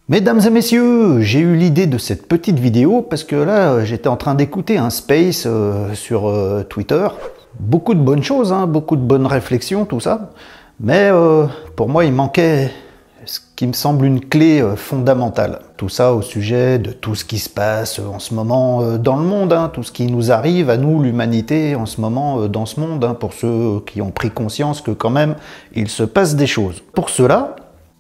Mesdames et messieurs, j'ai eu l'idée de cette petite vidéo parce que là, j'étais en train d'écouter un space sur Twitter. Beaucoup de bonnes choses, hein, beaucoup de bonnes réflexions, tout ça. Mais pour moi, il manquait ce qui me semble une clé fondamentale. Tout ça au sujet de tout ce qui se passe en ce moment dans le monde, hein, tout ce qui nous arrive à nous, l'humanité, en ce moment dans ce monde, hein, pour ceux qui ont pris conscience que quand même, il se passe des choses. Pour cela,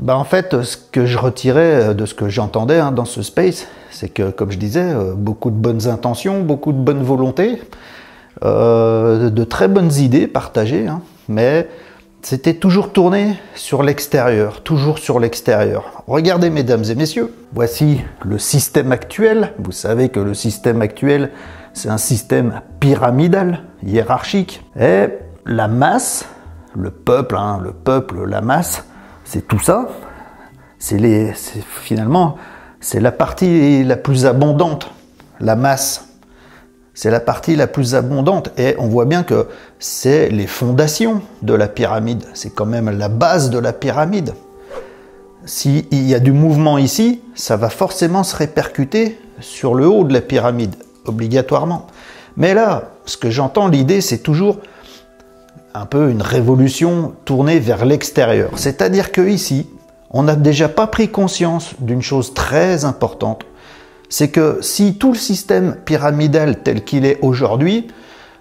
en fait, ce que je retirais de ce que j'entendais dans ce space, c'est que, comme je disais, beaucoup de bonnes intentions, beaucoup de bonne volonté, de très bonnes idées partagées, hein, mais c'était toujours tourné sur l'extérieur, toujours sur l'extérieur. Regardez, mesdames et messieurs, voici le système actuel. Vous savez que le système actuel, c'est un système pyramidal, hiérarchique, et la masse, le peuple, la masse, c'est tout ça. Finalement, c'est la partie la plus abondante, la masse. C'est la partie la plus abondante. Et on voit bien que c'est les fondations de la pyramide. C'est quand même la base de la pyramide. S'il y a du mouvement ici, ça va forcément se répercuter sur le haut de la pyramide, obligatoirement. Mais là, ce que j'entends, l'idée, c'est toujours un peu une révolution tournée vers l'extérieur. C'est-à-dire que ici, on n'a déjà pas pris conscience d'une chose très importante. C'est que si tout le système pyramidal tel qu'il est aujourd'hui,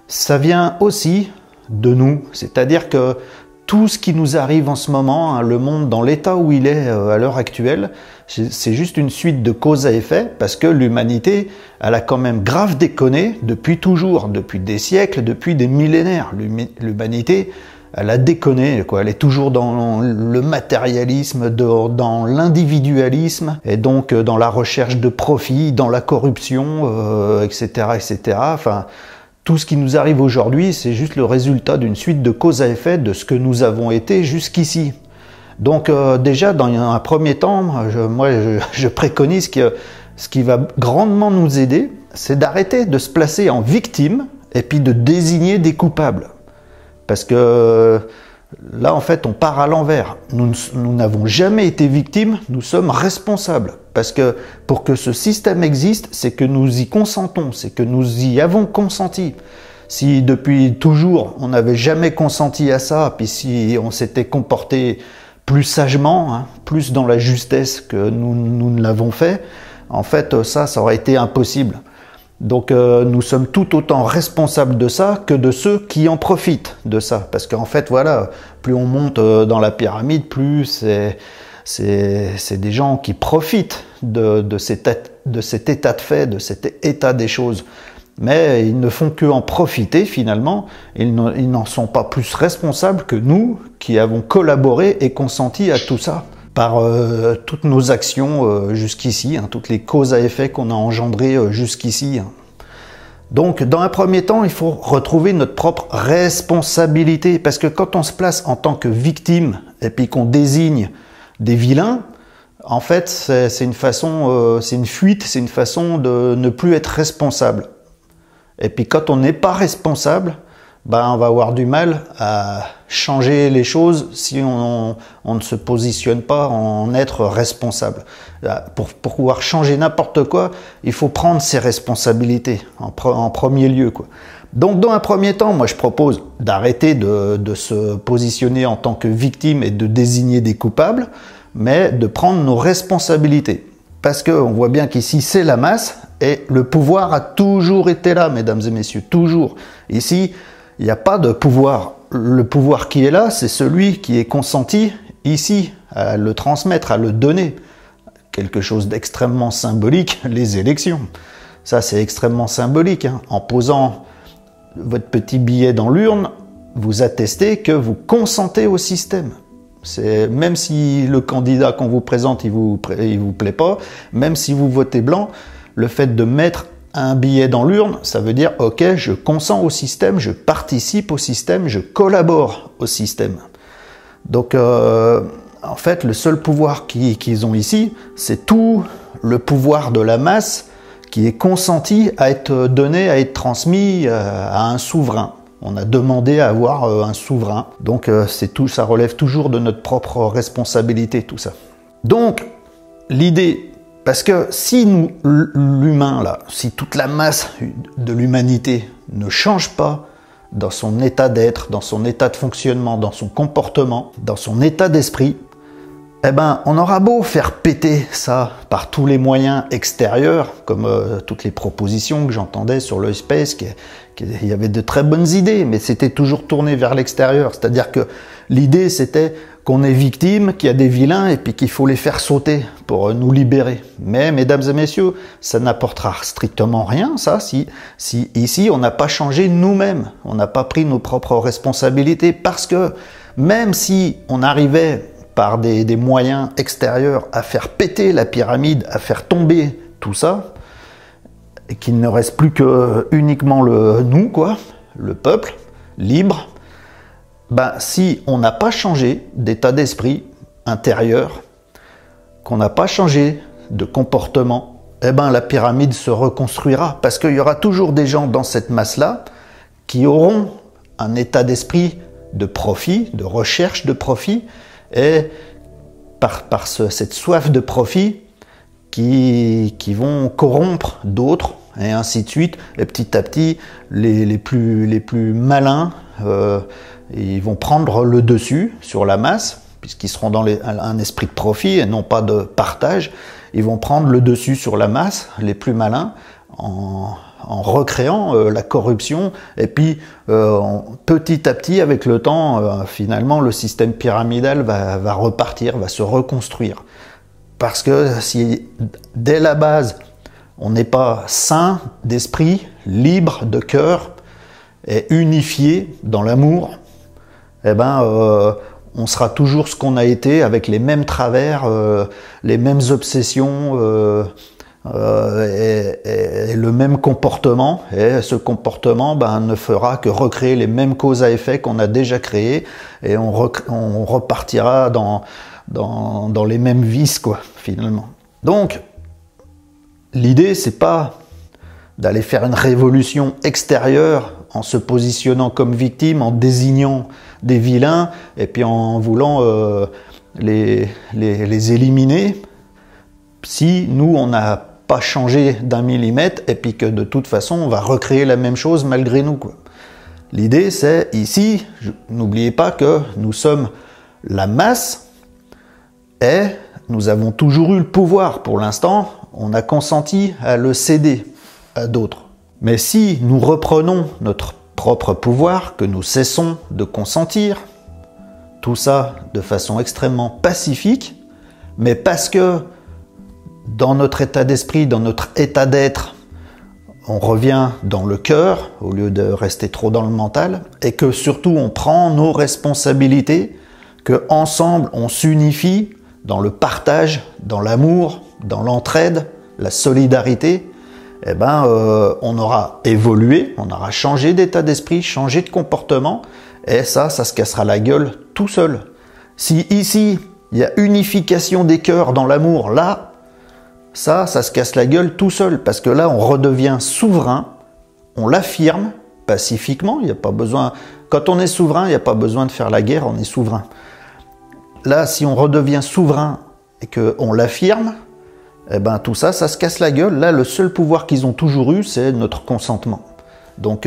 ça vient aussi de nous. C'est-à-dire que tout ce qui nous arrive en ce moment, le monde dans l'état où il est à l'heure actuelle, c'est juste une suite de cause à effet, parce que l'humanité, elle a quand même grave déconné depuis toujours, depuis des siècles, depuis des millénaires. L'humanité, elle a déconné, quoi. Elle est toujours dans le matérialisme, dans l'individualisme, et donc dans la recherche de profit, dans la corruption, etc., etc. Enfin, tout ce qui nous arrive aujourd'hui, c'est juste le résultat d'une suite de cause à effet de ce que nous avons été jusqu'ici. Donc déjà, dans un premier temps, je préconise que ce qui va grandement nous aider, c'est d'arrêter de se placer en victime et puis de désigner des coupables. Parce que là, en fait, on part à l'envers. Nous n'avons jamais été victimes, nous sommes responsables. Parce que pour que ce système existe, c'est que nous y consentons, c'est que nous y avons consenti. Si depuis toujours, on n'avait jamais consenti à ça, puis si on s'était comporté plus sagement, plus dans la justesse que nous ne l'avons fait, en fait, ça aurait été impossible. Donc nous sommes tout autant responsables de ça que de ceux qui en profitent de ça. Parce qu'en fait, voilà, plus on monte dans la pyramide, plus c'est des gens qui profitent de cet état de fait, de cet état des choses. Mais ils ne font que en profiter finalement. Ils n'en sont pas plus responsables que nous qui avons collaboré et consenti à tout ça par toutes nos actions jusqu'ici, toutes les causes à effet qu'on a engendrées jusqu'ici. Donc, dans un premier temps, il faut retrouver notre propre responsabilité, parce que quand on se place en tant que victime et puis qu'on désigne des vilains, en fait, c'est une façon, c'est une fuite, c'est une façon de ne plus être responsable. Et puis, quand on n'est pas responsable, on va avoir du mal à changer les choses si on ne se positionne pas en être responsable. Pour pouvoir changer n'importe quoi, il faut prendre ses responsabilités en premier lieu, quoi. Donc dans un premier temps, moi je propose d'arrêter de se positionner en tant que victime et de désigner des coupables, mais de prendre nos responsabilités. Parce qu'on voit bien qu'ici c'est la masse et le pouvoir a toujours été là, mesdames et messieurs, toujours. Ici, il n'y a pas de pouvoir. Le pouvoir qui est là, c'est celui qui est consenti ici, à le transmettre, à le donner. Quelque chose d'extrêmement symbolique, les élections. Ça, c'est extrêmement symbolique. En posant votre petit billet dans l'urne, vous attestez que vous consentez au système. Même si le candidat qu'on vous présente, il vous plaît pas, même si vous votez blanc, le fait de mettre un billet dans l'urne, ça veut dire « Ok, je consens au système, je participe au système, je collabore au système ». Donc, en fait, le seul pouvoir qu'ils ont ici, c'est tout le pouvoir de la masse qui est consenti à être donné, à être transmis à un souverain. On a demandé à avoir un souverain. Donc, ça relève toujours de notre propre responsabilité, tout ça. Donc, l'idée, parce que si nous, l'humain, là, si toute la masse de l'humanité ne change pas dans son état d'être, dans son état de fonctionnement, dans son comportement, dans son état d'esprit, eh ben, on aura beau faire péter ça par tous les moyens extérieurs, comme toutes les propositions que j'entendais sur le space, il y avait de très bonnes idées, mais c'était toujours tourné vers l'extérieur. C'est-à-dire que l'idée, c'était qu'on est victime, qu'il y a des vilains, et puis qu'il faut les faire sauter pour nous libérer. Mais, mesdames et messieurs, ça n'apportera strictement rien, ça, si ici, on n'a pas changé nous-mêmes, on n'a pas pris nos propres responsabilités, parce que même si on arrivait par des moyens extérieurs à faire péter la pyramide, à faire tomber tout ça, et qu'il ne reste plus que uniquement nous, quoi, le peuple, libre, ben, si on n'a pas changé d'état d'esprit intérieur, qu'on n'a pas changé de comportement, eh ben, la pyramide se reconstruira, parce qu'il y aura toujours des gens dans cette masse-là qui auront un état d'esprit de profit, de recherche de profit, et par cette soif de profit qui vont corrompre d'autres, et ainsi de suite. Et petit à petit, les plus malins, ils vont prendre le dessus sur la masse, puisqu'ils seront dans un esprit de profit et non pas de partage. Ils vont prendre le dessus sur la masse, les plus malins, en recréant la corruption, et puis petit à petit, avec le temps, finalement, le système pyramidal va repartir, va se reconstruire. Parce que si, dès la base, on n'est pas sain d'esprit, libre de cœur, et unifié dans l'amour, eh ben, on sera toujours ce qu'on a été, avec les mêmes travers, les mêmes obsessions, et le même comportement, et ce comportement ne fera que recréer les mêmes causes à effet qu'on a déjà créées, et on repartira dans les mêmes vices, quoi, finalement. Donc, l'idée, c'est pas d'aller faire une révolution extérieure en se positionnant comme victime, en désignant des vilains, et puis en voulant les éliminer, si nous, on n'a pas changé d'1 millimètre, et puis que de toute façon, on va recréer la même chose malgré nous, quoi. L'idée, c'est ici, n'oubliez pas que nous sommes la masse, et nous avons toujours eu le pouvoir. Pour l'instant, on a consenti à le céder à d'autres. Mais si nous reprenons notre propre pouvoir, que nous cessons de consentir, tout ça de façon extrêmement pacifique, mais parce que dans notre état d'esprit, dans notre état d'être, on revient dans le cœur au lieu de rester trop dans le mental, et que surtout on prend nos responsabilités, que ensemble on s'unifie dans le partage, dans l'amour, dans l'entraide, la solidarité, eh ben, on aura évolué, on aura changé d'état d'esprit, changé de comportement, et ça se cassera la gueule tout seul. Si ici, il y a unification des cœurs dans l'amour, là, ça se casse la gueule tout seul, parce que là, on redevient souverain, on l'affirme pacifiquement, il n'y a pas besoin... Quand on est souverain, il n'y a pas besoin de faire la guerre, on est souverain. Là, si on redevient souverain et qu'on l'affirme, eh ben, tout ça se casse la gueule. Là, le seul pouvoir qu'ils ont toujours eu, c'est notre consentement. Donc,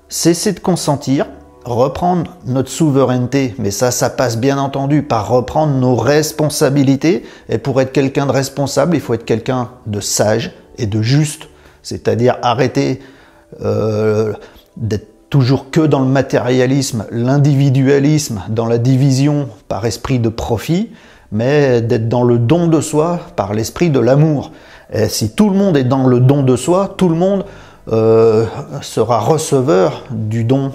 cesser de consentir, reprendre notre souveraineté, mais ça passe bien entendu par reprendre nos responsabilités, et pour être quelqu'un de responsable, il faut être quelqu'un de sage et de juste, c'est-à-dire arrêter d'être toujours que dans le matérialisme, l'individualisme, dans la division par esprit de profit, mais d'être dans le don de soi par l'esprit de l'amour. Et si tout le monde est dans le don de soi, tout le monde sera receveur du don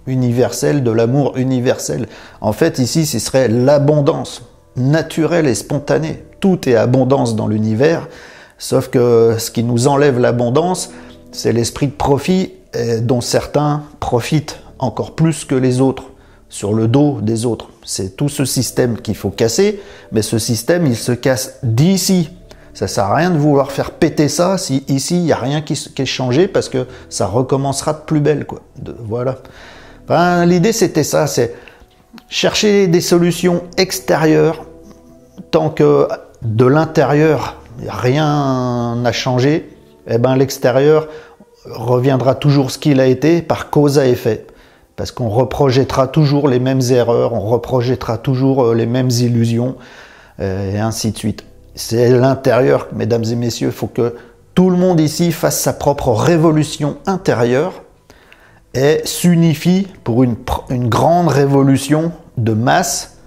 universel, de l'amour universel. En fait, ici, ce serait l'abondance naturelle et spontanée. Tout est abondance dans l'univers, sauf que ce qui nous enlève l'abondance, c'est l'esprit de profit dont certains profitent encore plus que les autres, sur le dos des autres. C'est tout ce système qu'il faut casser, mais ce système, il se casse d'ici. Ça sert à rien de vouloir faire péter ça si ici, il n'y a rien qui est changé, parce que ça recommencera de plus belle, quoi. Voilà. Enfin, l'idée, c'était ça, c'est chercher des solutions extérieures, tant que de l'intérieur, rien n'a changé, eh ben l'extérieur reviendra toujours ce qu'il a été par cause à effet. Parce qu'on reprojettera toujours les mêmes erreurs, on reprojettera toujours les mêmes illusions, et ainsi de suite. C'est l'intérieur, mesdames et messieurs, il faut que tout le monde ici fasse sa propre révolution intérieure et s'unifie pour une grande révolution de masse.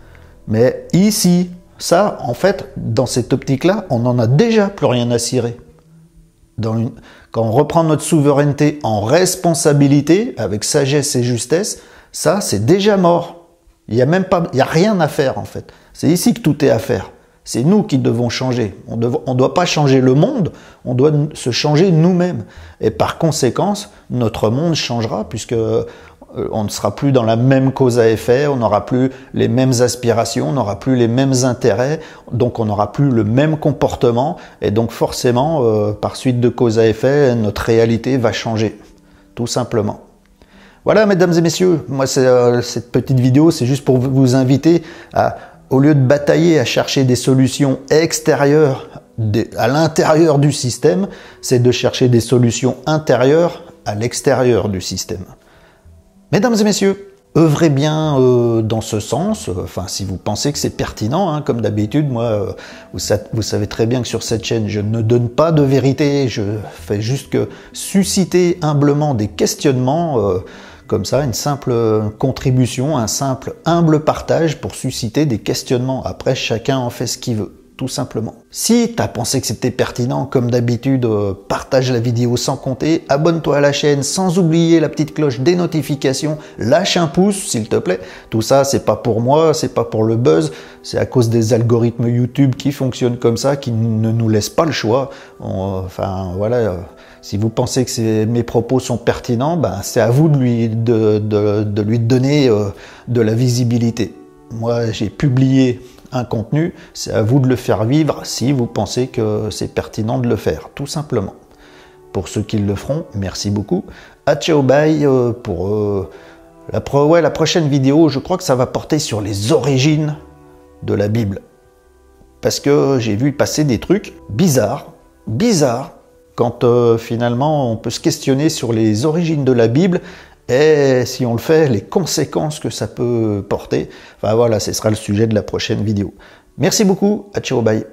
Mais ici, ça, en fait, dans cette optique-là, on n'en a déjà plus rien à cirer. Quand on reprend notre souveraineté en responsabilité, avec sagesse et justesse, ça, c'est déjà mort. Il n'y a rien à faire, en fait. C'est ici que tout est à faire. C'est nous qui devons changer. On ne doit pas changer le monde, on doit se changer nous-mêmes. Et par conséquence, notre monde changera, puisque on ne sera plus dans la même cause à effet, on n'aura plus les mêmes aspirations, on n'aura plus les mêmes intérêts, donc on n'aura plus le même comportement, et donc forcément, par suite de cause à effet, notre réalité va changer, tout simplement. Voilà, mesdames et messieurs, moi cette petite vidéo, c'est juste pour vous inviter à, au lieu de batailler à chercher des solutions extérieures à l'intérieur du système, c'est de chercher des solutions intérieures à l'extérieur du système. Mesdames et messieurs, œuvrez bien dans ce sens, enfin si vous pensez que c'est pertinent, hein, comme d'habitude, moi, vous savez très bien que sur cette chaîne, je ne donne pas de vérité, je fais juste que susciter humblement des questionnements, comme ça, une simple contribution, un simple humble partage pour susciter des questionnements. Après, chacun en fait ce qu'il veut. Tout simplement. Si tu as pensé que c'était pertinent, comme d'habitude, partage la vidéo sans compter, abonne-toi à la chaîne sans oublier la petite cloche des notifications, lâche un pouce s'il te plaît. Tout ça, c'est pas pour moi, c'est pas pour le buzz, c'est à cause des algorithmes YouTube qui fonctionnent comme ça, qui ne nous laissent pas le choix. Enfin voilà, si vous pensez que mes propos sont pertinents, ben, c'est à vous de lui donner de la visibilité. Moi, j'ai publié un contenu, c'est à vous de le faire vivre si vous pensez que c'est pertinent de le faire, tout simplement. Pour ceux qui le feront, merci beaucoup. À ciao bye pour la prochaine vidéo, je crois que ça va porter sur les origines de la Bible. Parce que j'ai vu passer des trucs bizarres, quand finalement on peut se questionner sur les origines de la Bible, et si on le fait, les conséquences que ça peut porter. Enfin voilà, ce sera le sujet de la prochaine vidéo. Merci beaucoup, à ciao, bye.